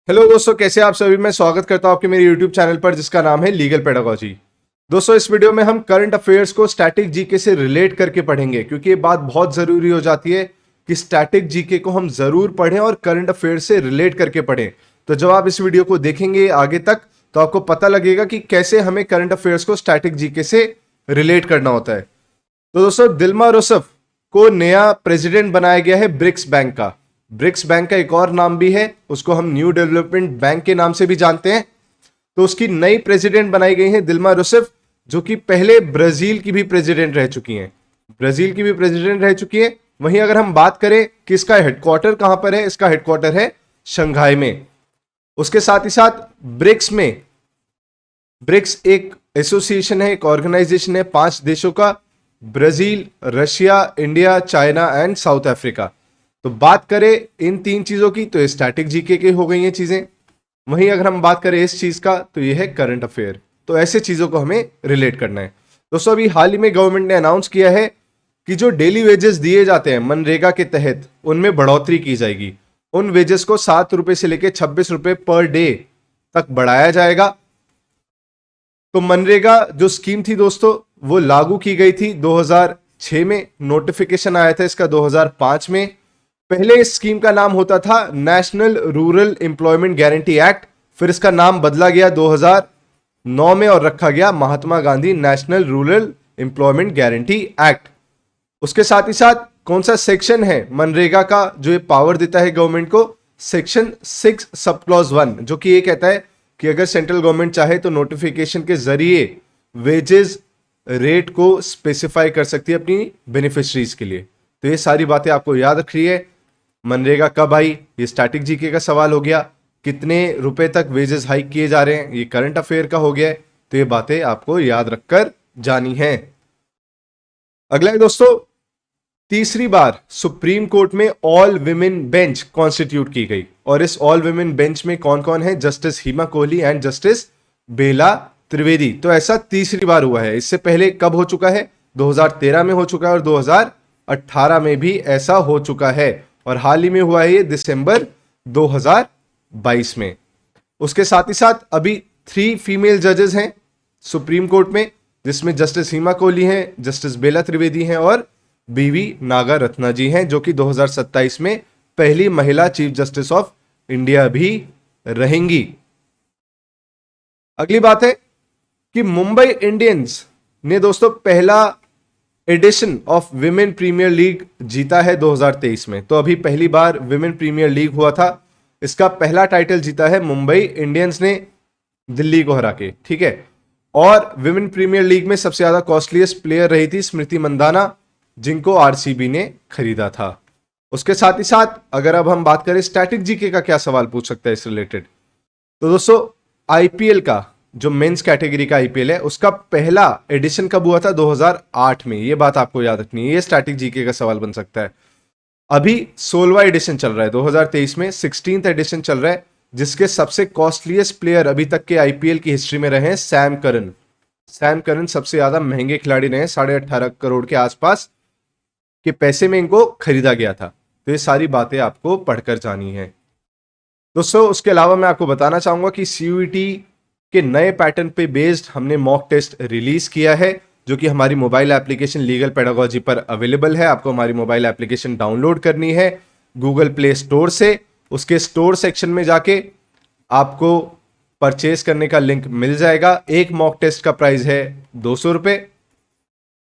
Hello दोस्तों, कैसे आप सभी। मैं स्वागत करता हूं आपके मेरे यूट्यूब चैनल पर जिसका नाम है लीगल पेडागोजी। दोस्तों, इस वीडियो में हम करंट अफेयर्स को स्टैटिक जीके से रिलेट करके पढ़ेंगे, क्योंकि ये बात बहुत जरूरी हो जाती है कि स्टैटिक जीके को हम जरूर पढ़ें और करंट अफेयर्स से रिलेट करके पढ़ें। तो जब आप इस वीडियो को देखेंगे आगे तक, तो आपको पता लगेगा कि कैसे हमें करंट अफेयर्स को स्टैटिक जीके से रिलेट करना होता है। तो दोस्तों, दिल्मा रूसफ को नया प्रेसिडेंट बनाया गया है ब्रिक्स बैंक का। ब्रिक्स बैंक का एक और नाम भी है, उसको हम न्यू डेवलपमेंट बैंक के नाम से भी जानते हैं। तो उसकी नई प्रेसिडेंट बनाई गई है दिल्मा रूसफ, जो कि पहले ब्राजील की भी प्रेसिडेंट रह चुकी हैं। ब्राजील की भी प्रेसिडेंट रह चुकी है। वहीं अगर हम बात करें कि इसका हेडक्वार्टर कहां पर है, इसका हेडक्वार्टर है शंघाई में। उसके साथ ही साथ ब्रिक्स एक एसोसिएशन है, एक ऑर्गेनाइजेशन है 5 देशों का: Brazil, Russia, India, China and south Africa. तो बात करें इन 3 चीजों की, तो ये स्टैटिक जीके की हो गई हैं चीजें। वहीं अगर हम बात करें इस चीज का, तो ये है करंट अफेयर। तो ऐसे चीजों को हमें रिलेट करना है। दोस्तों, अभी हाल ही में गवर्नमेंट ने अनाउंस किया है कि जो डेली वेजेस दिए जाते हैं मनरेगा के तहत, उनमें बढ़ोतरी की जाएगी। उन वेजेस को 7 रुपए से लेकर 26 रुपए पर डे तक बढ़ाया जाएगा। तो मनरेगा जो स्कीम थी दोस्तों, वो लागू की गई थी 2006 में। नोटिफिकेशन आया था इसका 2005 में। पहले इस स्कीम का नाम होता था national rural employment guarantee act. फिर इसका नाम बदला गया 2009 में और रखा गया Mahatma Gandhi national rural employment guarantee act. उसके साथ ही साथ कौन सा सेक्शन है मनरेगा का जो ये पावर देता है गवर्नमेंट को? सेक्शन 6 सब क्लॉज 1, जो कि ये कहता है कि अगर सेंट्रल गवर्नमेंट चाहे तो नोटिफिकेशन के जरिए वेजेस रेट को स्पेसिफाई कर सकती है अपनी बेनिफिशरीज के लिए। तो ये सारी बातें आपको याद रखनी है। मनरेगा कब आई, ये स्टैटिक जीके का सवाल हो गया। कितने रुपए तक वेजेस हाइक किए जा रहे हैं, ये करंट अफेयर का हो गया। तो ये बातें आपको याद रखकर जानी है। अगला है दोस्तों, तीसरी बार सुप्रीम कोर्ट में ऑल विमेन बेंच कॉन्स्टिट्यूट की गई। और इस ऑल विमेन बेंच में कौन कौन है? Justice Hima Kohli and justice Bela Trivedi. तो ऐसा तीसरी बार हुआ है। इससे पहले कब हो चुका है? 2013 में हो चुका है और 2018 में भी ऐसा हो चुका है। और हाल ही में हुआ है ये दिसंबर 2022 में। उसके साथ ही साथ अभी 3 फीमेल जजेस हैं सुप्रीम कोर्ट में, जिसमें जस्टिस हिमा कोहली हैं, जस्टिस बेला त्रिवेदी हैं और बीवी नागा रत्ना जी हैं, जो कि 2027 में पहली महिला चीफ जस्टिस ऑफ इंडिया भी रहेंगी। अगली बात है कि मुंबई इंडियंस ने दोस्तों पहला edition of women premier league जीता है 2023 में। तो अभी पहली बार विमेन प्रीमियर लीग हुआ था। इसका पहला टाइटल जीता है मुंबई इंडियंस ने दिल्ली को हरा के, ठीक है। और विमेन प्रीमियर लीग में सबसे ज्यादा कॉस्टलीस्ट प्लेयर रही थी स्मृति मंदाना, जिनको आरसीबी ने खरीदा था। उसके साथ ही साथ अगर अब हम बात करें स्टैटिक जीके का क्या सवाल पूछ सकता है इस रिलेटेड, तो दोस्तों आईपीएल का जो मेंस कैटेगरी का आईपीएल है, उसका पहला एडिशन कब हुआ था? 2008 में। ये बात आपको याद रखनी है, ये स्टैटिक जीके का सवाल बन सकता है। अभी 16वां एडिशन चल रहा है, 2023 में 16th एडिशन चल रहा है, जिसके सबसे कॉस्टलीस्ट प्लेयर अभी तक के आईपीएल की हिस्ट्री में रहे हैं सैम करन। सैम करन सबसे ज्यादा महंगे खिलाड़ी रहे हैं, 18.5 करोड़ के आसपास के पैसे में इनको खरीदा गया था। तो ये सारी बातें आपको पढ़कर जानी है दोस्तों। उसके अलावा मैं आपको बताना चाहूंगा कि सीयूईटी के नए पैटर्न पे बेस्ड हमने मॉक टेस्ट रिलीज किया है, जो कि हमारी मोबाइल एप्लीकेशन लीगल पेडागोजी पर अवेलेबल है। आपको हमारी मोबाइल एप्लीकेशन डाउनलोड करनी है गूगल प्ले स्टोर से। उसके स्टोर सेक्शन में जाके आपको परचेज करने का लिंक मिल जाएगा। एक मॉक टेस्ट का प्राइस है 200 रुपए।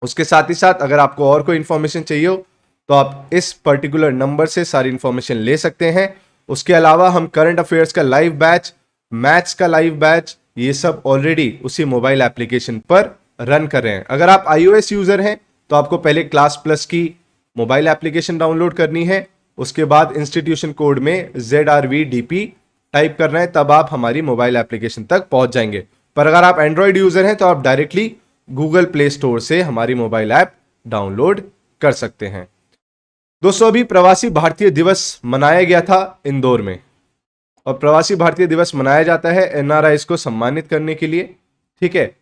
उसके साथ ही साथ अगर आपको और कोई इंफॉर्मेशन चाहिए हो, तो आप इस पर्टिकुलर नंबर से सारी इंफॉर्मेशन ले सकते हैं। उसके अलावा हम करंट अफेयर्स का लाइव बैच, मैथ्स का लाइव बैच, ये सब ऑलरेडी उसी मोबाइल एप्लीकेशन पर रन कर रहे हैं। अगर आप iOS यूजर हैं तो आपको पहले क्लास प्लस की मोबाइल एप्लीकेशन डाउनलोड करनी है। उसके बाद इंस्टीट्यूशन कोड में ZRVDP टाइप करना है, तब आप हमारी मोबाइल एप्लीकेशन तक पहुंच जाएंगे। पर अगर आप एंड्रॉइड यूजर हैं तो आप डायरेक्टली गूगल प्ले स्टोर से हमारी मोबाइल ऐप डाउनलोड कर सकते हैं। दोस्तों, अभी प्रवासी भारतीय दिवस मनाया गया था इंदौर में। और प्रवासी भारतीय दिवस मनाया जाता है एनआरआईज को सम्मानित करने के लिए, ठीक है।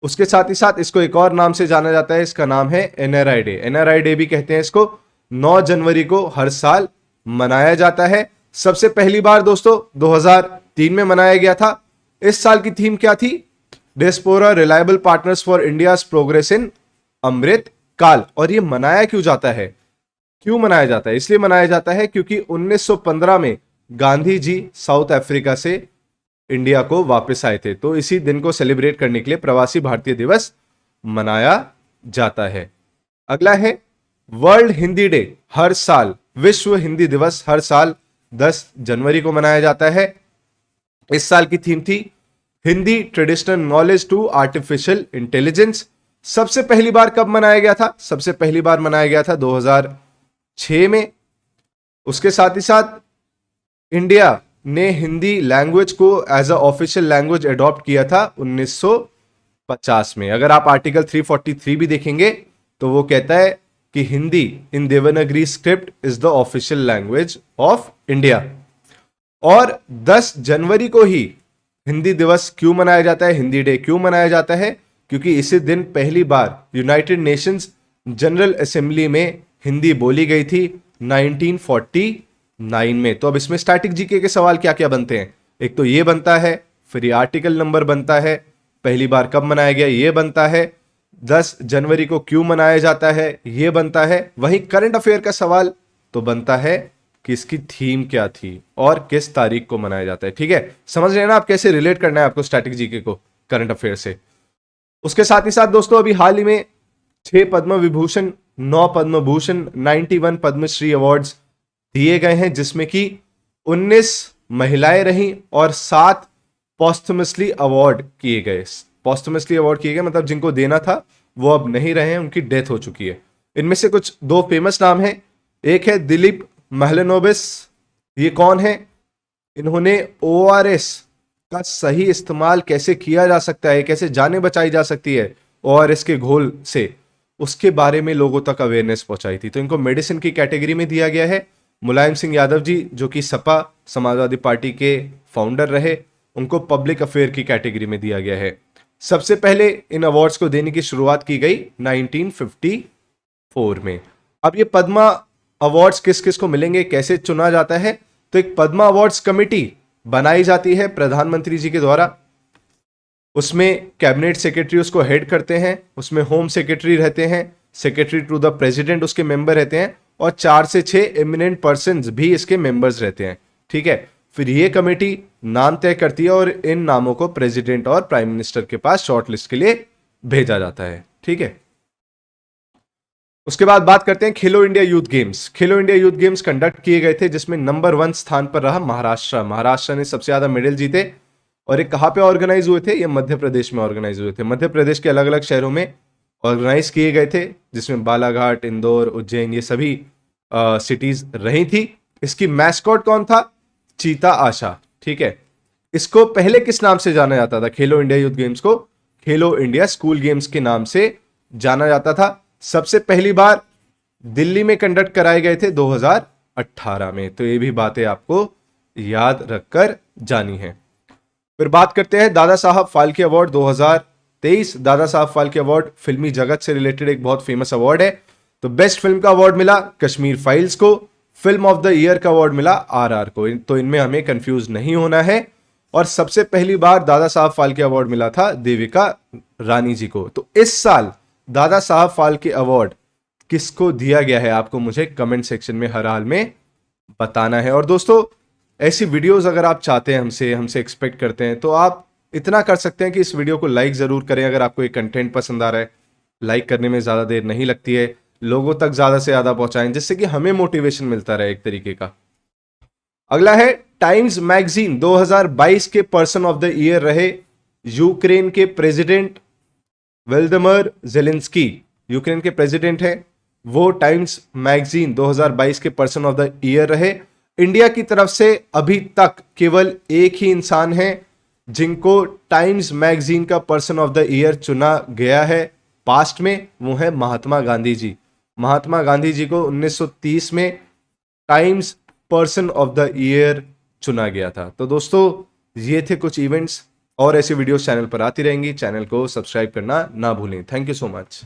उसके साथ ही साथ इसको एक और नाम से जाना जाता है, इसका नाम है एनआरआई डे। एनआरआई डे भी कहते हैं इसको। 9 जनवरी को हर साल मनाया जाता है। सबसे पहली बार दोस्तों 2003 में मनाया गया था। इस साल की थीम क्या थी? Diaspora reliable partners for India's progress in Amrit Kaal. और ये मनाया क्यों जाता है? क्यों मनाया जाता है? इसलिए मनाया जाता है क्योंकि 1915 में गांधी जी साउथ अफ्रीका से इंडिया को वापस आए थे, तो इसी दिन को सेलिब्रेट करने के लिए प्रवासी भारतीय दिवस मनाया जाता है। अगला है वर्ल्ड हिंदी डे। हर साल विश्व हिंदी दिवस हर साल 10 जनवरी को मनाया जाता है। इस साल की थीम थी Hindi traditional knowledge to artificial intelligence. सबसे पहली बार कब मनाया गया था? सबसे पहली बार मनाया गया था 2006 में। उसके साथ ही साथ इंडिया ने हिंदी लैंग्वेज को as a official language adopt किया था 1950 में। अगर आप आर्टिकल 343 भी देखेंगे तो वो कहता है कि Hindi in Devanagari script is the official language of India. और 10 जनवरी को ही हिंदी दिवस क्यों मनाया जाता है, हिंदी डे क्यों मनाया जाता है? क्योंकि इसी दिन पहली बार यूनाइटेड नेशंस जनरल असेंबली में हिंदी बोली गई थी 1949 में। तो अब इसमें स्टैटिक जीके के सवाल क्या क्या बनते हैं? एक तो ये बनता है, फिर ये आर्टिकल नंबर बनता है, पहली बार कब मनाया गया ये बनता है, 10 जनवरी को क्यों मनाया जाता है ये बनता है। वहीं करंट अफेयर का सवाल तो बनता है कि इसकी थीम क्या थी और किस तारीख को मनाया जाता है। ठीक है, समझ रहे हैं ना आप कैसे रिलेट करना है आपको स्टैटिक जीके को करंट अफेयर से। उसके साथ ही साथ दोस्तों अभी हाल ही में 6 पद्म विभूषण, 9 पद्म भूषण, 91 पद्मश्री अवार्ड्स दिए गए हैं, जिसमें कि 19 महिलाएं रहीं और 7 पॉस्थमसली अवार्ड किए गए। पॉस्थमसली अवार्ड किए गए मतलब जिनको देना था वो अब नहीं रहे हैं, उनकी डेथ हो चुकी है। इनमें से कुछ 2 फेमस नाम हैं। एक है दिलीप महलनोबिस। ये कौन है? इन्होंने ORS का सही इस्तेमाल कैसे किया जा सकता है, कैसे जानें बचाई जा सकती है ORS के घोल से, उसके बारे में लोगों तक अवेयरनेस पहुंचाई थी। तो इनको मेडिसिन की कैटेगरी में दिया गया है। मुलायम सिंह यादव जी जो कि सपा समाजवादी पार्टी के फाउंडर रहे, उनको पब्लिक अफेयर की कैटेगरी में दिया गया है। सबसे पहले इन अवार्ड्स को देने की शुरुआत की गई 1954 में। अब ये पद्मा अवार्ड्स किस किस को मिलेंगे, कैसे चुना जाता है? तो एक पद्मा अवार्ड्स कमेटी बनाई जाती है प्रधानमंत्री जी के द्वारा। उसमें कैबिनेट सेक्रेटरी उसको हेड करते हैं, उसमें होम सेक्रेटरी रहते हैं, सेक्रेटरी टू द प्रेसिडेंट उसके मेंबर रहते हैं, और 4 से 6 एमिनेंट पर्सन्स भी इसके मेंबर्स रहते हैं। ठीक है, फिर ये कमेटी नाम तय करती है और इन नामों को प्रेसिडेंट और प्राइम मिनिस्टर के पास शॉर्टलिस्ट के लिए भेजा जाता है। ठीक है, उसके बाद बात करते हैं खेलो इंडिया यूथ गेम्स। खेलो इंडिया यूथ गेम्स कंडक्ट किए गए थे, जिसमें नंबर 1 स्थान पर रहा महाराष्ट्र। महाराष्ट्र ने सबसे ज्यादा मेडल जीते। और ये कहां पे ऑर्गेनाइज हुए थे? ये मध्य प्रदेश में ऑर्गेनाइज हुए थे। मध्य प्रदेश के अलग अलग शहरों में ऑर्गेनाइज किए गए थे, जिसमें बालाघाट, इंदौर, उज्जैन ये सभी सिटीज रही थी। इसकी मैस्कॉट कौन था? चीता आशा। ठीक है, इसको पहले किस नाम से जाना जाता था? खेलो इंडिया यूथ गेम्स को खेलो इंडिया स्कूल गेम्स के नाम से जाना जाता था। सबसे पहली बार दिल्ली में कंडक्ट कराए गए थे 2018 में। तो ये भी बातें आपको याद रखकर जानी है। फिर बात करते हैं दादा साहब फाल्के अवार्ड 2023। दादा साहब फाल्के अवार्ड फिल्मी जगत से रिलेटेड एक बहुत फेमस अवार्ड है। तो बेस्ट फिल्म का अवार्ड मिला कश्मीर फाइल्स को, फिल्म ऑफ द ईयर का अवार्ड मिला RR को। तो इनमें हमें कंफ्यूज नहीं होना है। और सबसे पहली बार दादा साहब फाल्के अवार्ड मिला था देविका रानी जी को। तो इस साल दादा साहब फाल्के अवार्ड किसको दिया गया है, आपको मुझे कमेंट सेक्शन में हर हाल में बताना है। और दोस्तों ऐसी वीडियोस अगर आप चाहते हैं हमसे एक्सपेक्ट करते हैं, तो आप इतना कर सकते हैं कि इस वीडियो को लाइक जरूर करें। अगर आपको ये कंटेंट पसंद आ रहा है, लाइक करने में ज़्यादा देर नहीं लगती है, लोगों तक ज़्यादा से ज़्यादा पहुंचाएं, जिससे कि हमें मोटिवेशन मिलता रहे एक तरीके का। अगला है टाइम्स मैगजीन 2022 के पर्सन ऑफ द ईयर रहे यूक्रेन के प्रेसिडेंट वोल्दिमिर ज़ेलेंस्की। यूक्रेन के प्रेसिडेंट है वो, टाइम्स मैगजीन 2022 के पर्सन ऑफ द ईयर रहे। इंडिया की तरफ से अभी तक केवल एक ही इंसान है जिनको टाइम्स मैगजीन का पर्सन ऑफ द ईयर चुना गया है पास्ट में, वो है महात्मा गांधी जी। महात्मा गांधी जी को 1930 में times person of the year चुना गया था। तो दोस्तों ये थे कुछ इवेंट्स, और ऐसी वीडियोस चैनल पर आती रहेंगी। चैनल को सब्सक्राइब करना ना भूलें। Thank you so much.